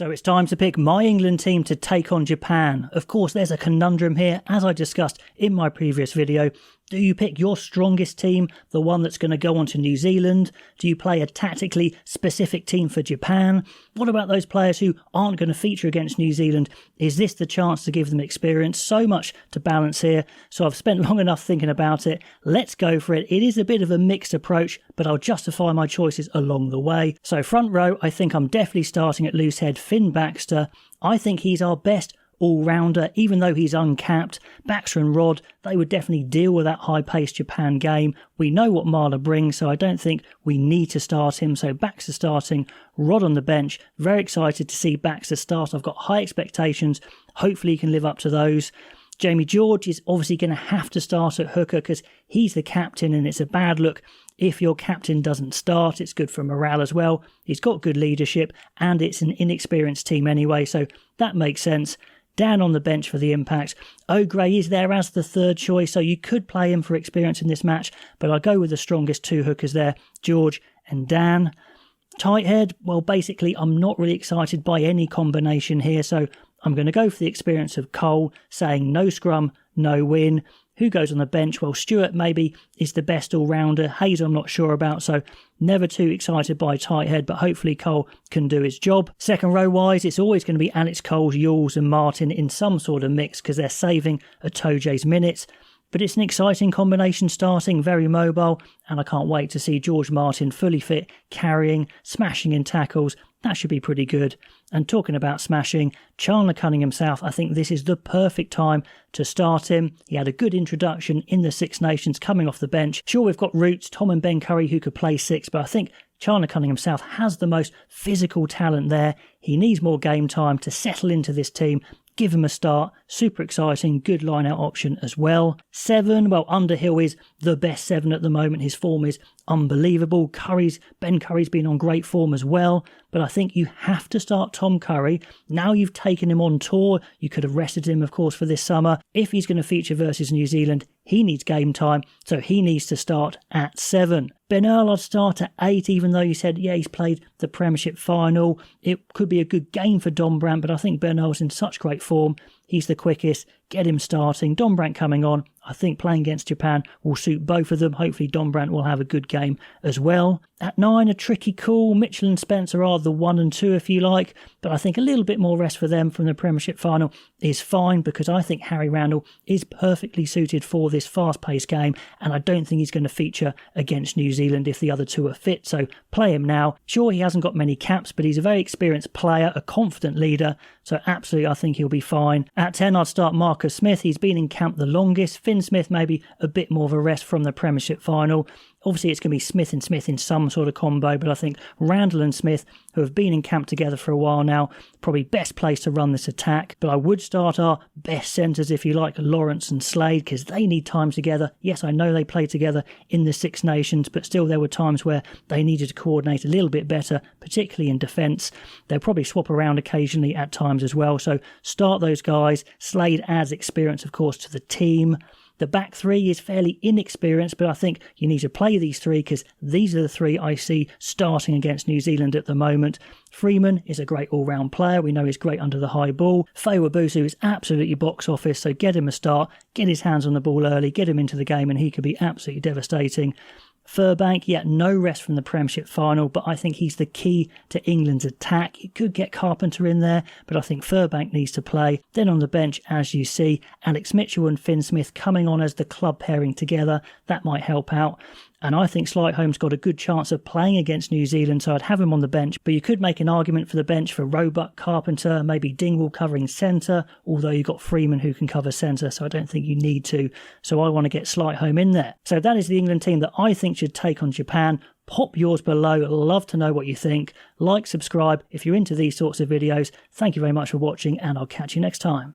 So it's time to pick my England team to take on Japan. Of course, there's a conundrum here, as I discussed in my previous video. Do you pick your strongest team, the one that's going to go on to New Zealand? Do you play a tactically specific team for Japan? What about those players who aren't going to feature against New Zealand? Is this the chance to give them experience? So much to balance here. So I've spent long enough thinking about it. Let's go for it. It is a bit of a mixed approach, but I'll justify my choices along the way. So front row, I think I'm definitely starting at loose head Finn Baxter. I think he's our best all-rounder, even though he's uncapped. Baxter and Rod, they would definitely deal with that high-paced Japan game. We know what Marler brings, so I don't think we need to start him. So Baxter starting, Rod on the bench. Very excited to see Baxter start. I've got high expectations. Hopefully he can live up to those. Jamie George is obviously going to have to start at hooker because he's the captain, and it's a bad look if your captain doesn't start. It's good for morale as well. He's got good leadership, and it's an inexperienced team anyway, so that makes sense. Dan on the bench for the impact. O'Gray is there as the third choice, so you could play him for experience in this match, but I'll go with the strongest two hookers there, George and Dan. Tight head, well, basically, I'm not really excited by any combination here, so I'm going to go for the experience of Cole, saying no scrum, no win. Who goes on the bench? Well, Stewart maybe is the best all-rounder. Hayes I'm not sure about, so never too excited by tight head, but hopefully Cole can do his job. Second row-wise, it's always going to be Alex Coles, Yules and Martin in some sort of mix because they're saving Atoje's minutes. But it's an exciting combination starting, very mobile, and I can't wait to see George Martin fully fit, carrying, smashing in tackles. That should be pretty good. And talking about smashing, Chandler Cunningham South, I think this is the perfect time to start him. He had a good introduction in the Six Nations coming off the bench. Sure, we've got Roots, Tom and Ben Curry who could play six, but I think Chandler Cunningham South has the most physical talent there. He needs more game time to settle into this team. Give him a start. Super exciting. Good line-out option as well. 7, well, Underhill is the best 7 at the moment. His form is unbelievable. Ben Curry's been on great form as well. But I think you have to start Tom Curry. Now you've taken him on tour. You could have rested him, of course, for this summer. If he's going to feature versus New Zealand, he needs game time. So he needs to start at 7. Ben Earl, I'd start at 8, even though you said, yeah, he's played the Premiership final. It could be a good game for Don Brandt, but I think Ben Earl's in such great form. He's the quickest. Get him starting. Don Brandt coming on. I think playing against Japan will suit both of them. Hopefully Don Brandt will have a good game as well. At 9, a tricky call. Mitchell and Spencer are the 1 and 2 if you like, but I think a little bit more rest for them from the Premiership final is fine because I think Harry Randall is perfectly suited for this fast-paced game, and I don't think he's going to feature against New Zealand if the other two are fit, so play him now. Sure, he hasn't got many caps, but he's a very experienced player, a confident leader, so absolutely I think he'll be fine. At 10, I'd start Marcus Smith. He's been in camp the longest. Finn Smith maybe a bit more of a rest from the Premiership final. Obviously, it's going to be Smith and Smith in some sort of combo, but I think Randall and Smith, who have been in camp together for a while now, probably best place to run this attack. But I would start our best centres, if you like, Lawrence and Slade, because they need time together. Yes, I know they play together in the Six Nations, but still there were times where they needed to coordinate a little bit better, particularly in defence. They'll probably swap around occasionally at times as well. So start those guys. Slade adds experience, of course, to the team. The back three is fairly inexperienced, but I think you need to play these three because these are the three I see starting against New Zealand at the moment. Freeman is a great all-round player. We know he's great under the high ball. Feiwabusu is absolutely box office, so get him a start, get his hands on the ball early, get him into the game, and he could be absolutely devastating. Furbank, yet no rest from the Premiership final, but I think he's the key to England's attack. You could get Carpenter in there, but I think Furbank needs to play. Then on the bench, as you see, Alex Mitchell and Finn Smith coming on as the club pairing together. That might help out. And I think Slightholme's got a good chance of playing against New Zealand, so I'd have him on the bench. But you could make an argument for the bench for Roebuck, Carpenter, maybe Dingwall covering centre, although you've got Freeman who can cover centre, so I don't think you need to. So I want to get Slightholme in there. So that is the England team that I think should take on Japan. Pop yours below. I'd love to know what you think. Like, subscribe if you're into these sorts of videos. Thank you very much for watching, and I'll catch you next time.